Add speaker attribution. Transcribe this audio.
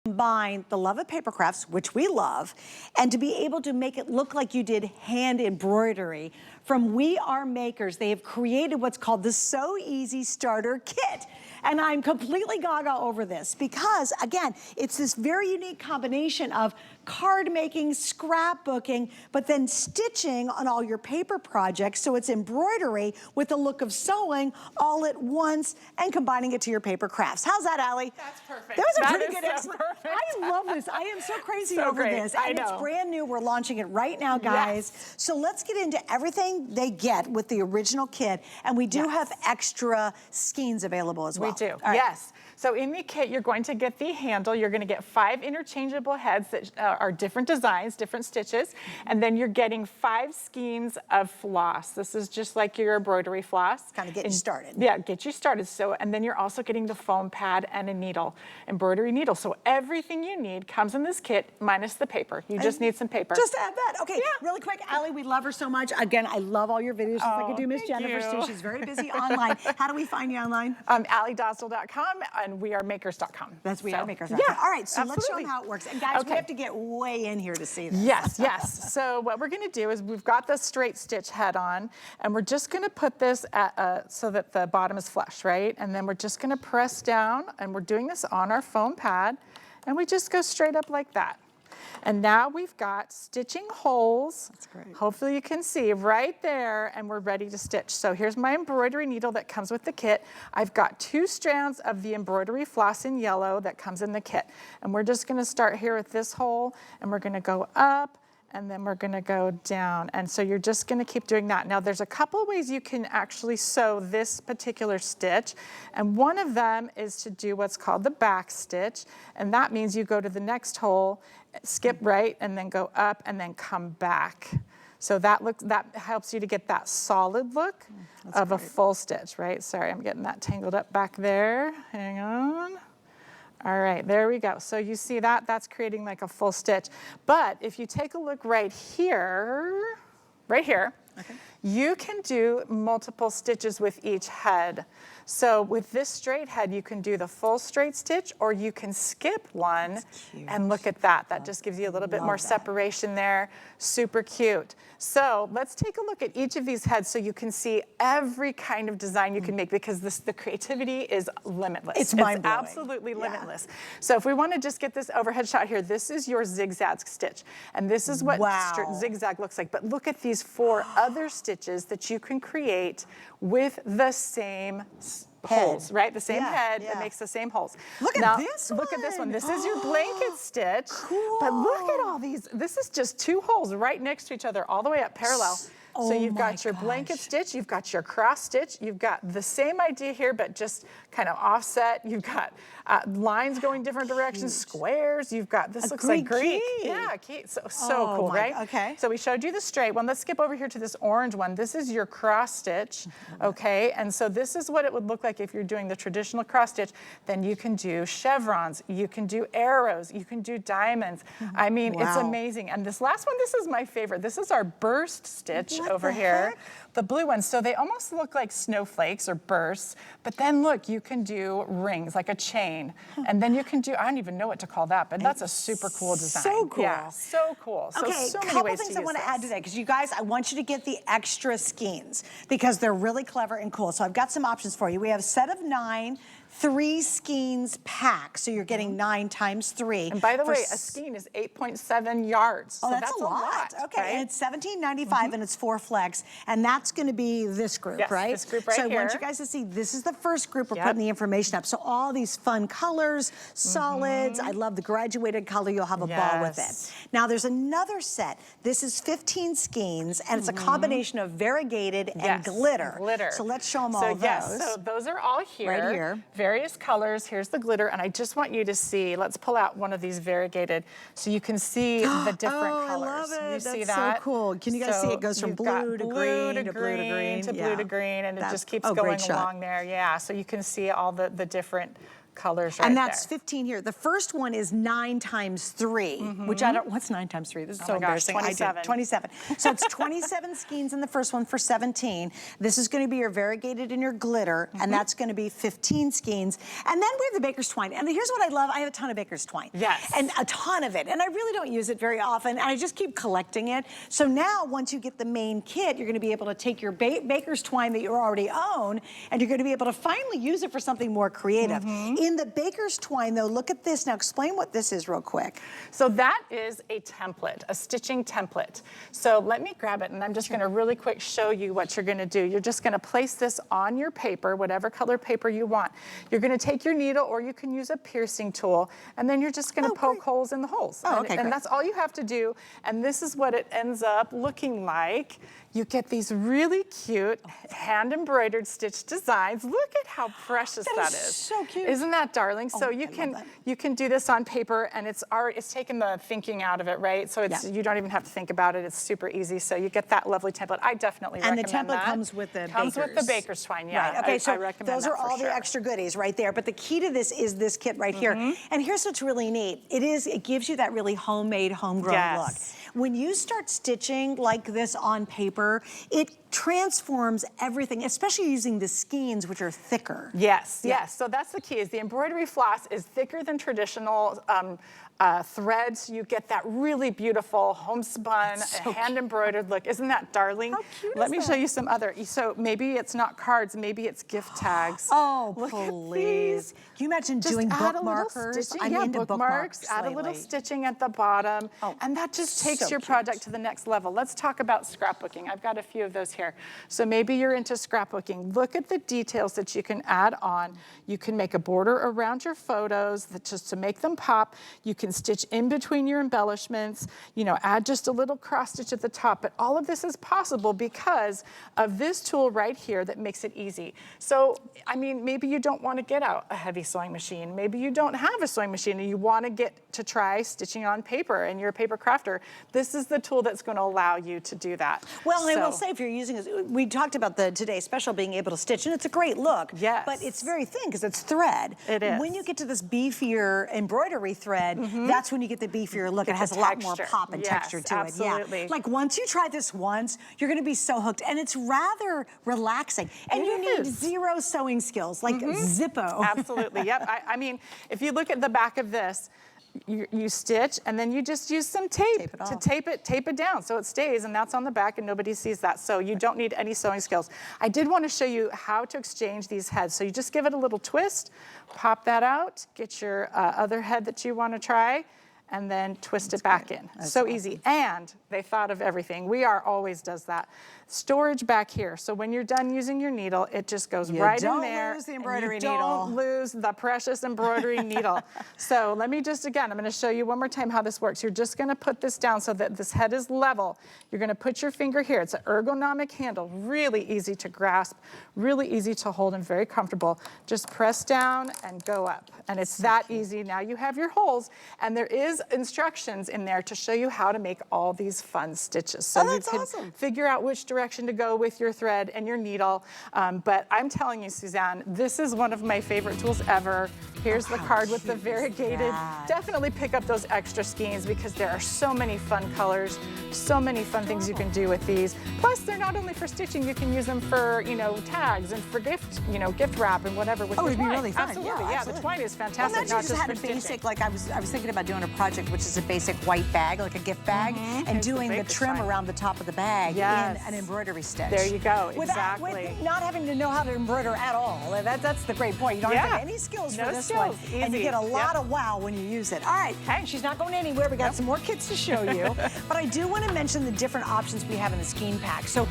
Speaker 1: combine the love of paper crafts, which we love, and to be able to make it look like you did hand embroidery. From We Are Makers, they have created what's called the So Easy Starter Kit. And I'm completely gaga over this because, again, it's this very unique combination of card making, scrapbooking, but then stitching on all your paper projects. So it's embroidery with the look of sewing all at once and combining it to your paper crafts. How's that, Allie?
Speaker 2: That's perfect.
Speaker 1: That was a
Speaker 2: that
Speaker 1: pretty good explanation. I love this. I am so crazy over this. And it's brand new. We're launching it right now, guys. Yes. So let's get into everything they get with the original kit. And we do have extra skeins available as well.
Speaker 2: We do, yes. So in the kit, you're going to get the handle. You're going to get 5 interchangeable heads that are different designs, different stitches. And then you're getting 5 skeins of floss. This is just like your embroidery floss.
Speaker 1: Kind of get you started.
Speaker 2: Yeah, get you started. So, and then you're also getting the foam pad and a needle, embroidery needle. So everything you need comes in this kit minus the paper. You just need some paper.
Speaker 1: Just add that. Okay, really quick, Allie, we love her so much. Again, I love all your videos, just like I do Miss Jennifer's too. She's very busy online. How do we find you online?
Speaker 2: AllieDostel.com and wearemakers.com.
Speaker 1: That's wearemakers.com. Yeah. All right, so let's show them how it works. And guys, we have to get way in here to see this.
Speaker 2: Yes, yes. So what we're going to do is we've got the straight stitch head on, and we're just going to put this at so that the bottom is flush, right? And then we're just going to press down, and we're doing this on our foam pad, and we just go straight up like that. And now we've got stitching holes.
Speaker 1: That's great.
Speaker 2: Hopefully you can see right there, and we're ready to stitch. So here's my embroidery needle that comes with the kit. I've got 2 strands of the embroidery floss in yellow that comes in the kit. And we're just gonna start here at this hole, and we're gonna go up, and then we're gonna go down. And so you're just gonna keep doing that. Now there's a couple ways you can actually sew this particular stitch. And one of them is to do what's called the back stitch. And that means you go to the next hole, skip right, and then go up and then come back. So that helps you to get that solid look of a full stitch, right? Sorry, I'm getting that tangled up back there. Hang on. All right, there we go. So you see that? That's creating like a full stitch. But if you take a look right here, you can do multiple stitches with each head. So with this straight head, you can do the full straight stitch, or you can skip one, and look at that. That just gives you a little bit more separation there. Super cute. So let's take a look at each of these heads so you can see every kind of design you can make, because the creativity is limitless.
Speaker 1: It's mind-blowing.
Speaker 2: Absolutely limitless. So if we want to just get this overhead shot here, this is your zigzag stitch. And this is what zigzag looks like. But look at these 4 other stitches that you can create with the same holes, right? The same head that makes the same holes.
Speaker 1: Look at this one.
Speaker 2: Look at this one. This is your blanket stitch.
Speaker 1: Cool.
Speaker 2: But look at all these. This is just 2 holes right next to each other, all the way up parallel. So you've got your blanket stitch, you've got your cross stitch, you've got the same idea here, but just kind of offset. You've got lines going different directions, squares. You've got, this looks like Greek. Yeah, so cool, right?
Speaker 1: Okay.
Speaker 2: So we showed you the straight one. Let's skip over here to this orange one. This is your cross stitch, okay? And so this is what it would look like if you're doing the traditional cross stitch. Then you can do chevrons, you can do arrows, you can do diamonds. I mean, it's amazing. And this last one, this is my favorite. This is our burst stitch over here. The blue ones, so they almost look like snowflakes or bursts, but then look, you can do rings, like a chain, and then you can do, I don't even know what to call that, but that's a super cool design.
Speaker 1: So cool.
Speaker 2: Yeah, so cool. So,
Speaker 1: okay,
Speaker 2: so many
Speaker 1: couple
Speaker 2: ways
Speaker 1: things
Speaker 2: to
Speaker 1: I want to
Speaker 2: use
Speaker 1: add to that, because you guys, I want you to get the extra skeins, because they're really clever and cool. So I've got some options for you. We have a set of 9, 3 skeins pack, so you're getting 9 times 3.
Speaker 2: And by the way, a skein is 8.7 yards.
Speaker 1: Oh,
Speaker 2: so
Speaker 1: that's a lot. Okay,
Speaker 2: right?
Speaker 1: and it's $17.95 and it's 4 flex, and that's going to be this group, right?
Speaker 2: This group right
Speaker 1: here. So I
Speaker 2: here.
Speaker 1: want you guys to see, this is the first group we're putting the information up. So all these fun colors, solids. I love the graduated color. You'll have a ball with it. Now there's another set. This is 15 skeins, and it's a combination of variegated and glitter. So let's show them all those.
Speaker 2: So those are all here.
Speaker 1: Right here.
Speaker 2: Various colors. Here's the glitter, and I just want you to see. Let's pull out one of these variegated so you can see the different colors.
Speaker 1: I love it.
Speaker 2: You see
Speaker 1: That's
Speaker 2: that?
Speaker 1: so cool. Can you guys see it goes from blue to green to blue to green
Speaker 2: to blue to green, and it just keeps going along there. Yeah, so you can see all the different colors right
Speaker 1: And that's
Speaker 2: there.
Speaker 1: 15 here. The first one is 9 times 3, which I don't, what's 9 times 3? This is so embarrassing.
Speaker 2: 27.
Speaker 1: 27. So it's 27 skeins in the first one for 17. This is going to be your variegated and your glitter, and that's going to be 15 skeins. And then we have the baker's twine. And here's what I love. I have a ton of baker's twine.
Speaker 2: Yes.
Speaker 1: And a ton of it. And I really don't use it very often, and I just keep collecting it. So now, once you get the main kit, you're going to be able to take your baker's twine that you already own, and you're going to be able to finally use it for something more creative. In the baker's twine, though, look at this. Now, explain what this is real quick.
Speaker 2: So that is a template, a stitching template. So let me grab it, and I'm just going to really quick show you what you're going to do. You're just going to place this on your paper, whatever color paper you want. You're going to take your needle, or you can use a piercing tool, and then you're just going to poke holes in the holes.
Speaker 1: Oh, okay,
Speaker 2: and that's all you have to do, and this is what it ends up looking like. You get these really cute hand-embroidered stitch designs. Look at how precious that is.
Speaker 1: So cute.
Speaker 2: Isn't that darling? So
Speaker 1: I
Speaker 2: you
Speaker 1: love
Speaker 2: can do this on paper, and it's taken the thinking out of it, right? So you don't even have to think about it. It's super easy. So you get that lovely template. I definitely recommend that.
Speaker 1: And the template comes with the
Speaker 2: Comes with the baker's twine, yeah.
Speaker 1: Right. Okay, so
Speaker 2: I recommend
Speaker 1: those are all the extra goodies right there. But the key to this is this kit right here. And here's what's really neat. It gives you that really homemade, homegrown look. When you start stitching like this on paper, it transforms everything, especially using the skeins, which are thicker.
Speaker 2: Yes, yes. So that's the key, is the embroidery floss is thicker than traditional threads. You get that really beautiful homespun, hand-embroidered look. Isn't that darling?
Speaker 1: How cute
Speaker 2: Let
Speaker 1: is
Speaker 2: me
Speaker 1: that?
Speaker 2: show you some other. So maybe it's not cards, maybe it's gift tags.
Speaker 1: Oh,
Speaker 2: Look at
Speaker 1: please.
Speaker 2: these.
Speaker 1: Can you imagine
Speaker 2: Just
Speaker 1: doing
Speaker 2: add a little
Speaker 1: bookmarkers?
Speaker 2: stitching.
Speaker 1: I'm
Speaker 2: Yeah,
Speaker 1: into bookmarks
Speaker 2: add a little
Speaker 1: lately.
Speaker 2: stitching at the bottom, and that just takes
Speaker 1: so
Speaker 2: your
Speaker 1: cute.
Speaker 2: project to the next level. Let's talk about scrapbooking. I've got a few of those here. So maybe you're into scrapbooking. Look at the details that you can add on. You can make a border around your photos just to make them pop. You can stitch in between your embellishments, add just a little cross stitch at the top. But all of this is possible because of this tool right here that makes it easy. So, I mean, maybe you don't want to get out a heavy sewing machine. Maybe you don't have a sewing machine and you want to get to try stitching on paper and you're a paper crafter. This is the tool that's going to allow you to do that.
Speaker 1: Well, and I will say, if you're using it, we talked about the Today Special being able to stitch, and it's a great look.
Speaker 2: Yes.
Speaker 1: But it's very thin because it's thread.
Speaker 2: It is.
Speaker 1: When you get to this beefier embroidery thread, that's when you get the beefier look. It has a lot more pop and texture to it.
Speaker 2: Absolutely.
Speaker 1: Yeah. Like once you try this once, you're going to be so hooked, and it's rather relaxing. And you need 0 sewing skills, like Zippo.
Speaker 2: Absolutely. Yep. I mean, if you look at the back of this, you stitch, and then you just use some tape to tape it down so it stays, and that's on the back and nobody sees that. So you don't need any sewing skills. I did want to show you how to exchange these heads. So you just give it a little twist, pop that out, get your other head that you want to try, and then twist it back in. So easy. And they thought of everything. We Are always does that. Storage back here. So when you're done using your needle, it just goes right in there.
Speaker 1: Don't lose the embroidery
Speaker 2: and
Speaker 1: needle.
Speaker 2: Don't lose the precious embroidery needle. So let me just, again, I'm going to show you one more time how this works. You're just going to put this down so that this head is level. You're going to put your finger here. It's an ergonomic handle, really easy to grasp, really easy to hold, and very comfortable. Just press down and go up. And it's that easy. Now you have your holes, and there is instructions in there to show you how to make all these fun stitches. So you can figure out which direction to go with your thread and your needle. But I'm telling you, Suzanne, this is one of my favorite tools ever. Here's the card with the variegated. Definitely pick up those extra skeins because there are so many fun colors, so many fun things you can do with these. Plus, they're not only for stitching, you can use them for, tags and for gift wrap and whatever with your
Speaker 1: it'd be
Speaker 2: twine.
Speaker 1: really fun.
Speaker 2: Absolutely, yeah, the twine is fantastic.
Speaker 1: Well,
Speaker 2: not
Speaker 1: just had
Speaker 2: for
Speaker 1: a
Speaker 2: stitching.
Speaker 1: basic, like I was thinking about doing a project which is a basic white bag, like a gift bag, and doing the trim around the top of the bag in an embroidery stitch.
Speaker 2: There you go, exactly.
Speaker 1: With not having to know how to embroider at all. That's the great point. You don't have any skills for this one.
Speaker 2: Easy.
Speaker 1: And you get a lot of wow when you use it. All right, she's not going anywhere. We got some more kits to show you. But I do want to mention the different options we have in the Skein pack. So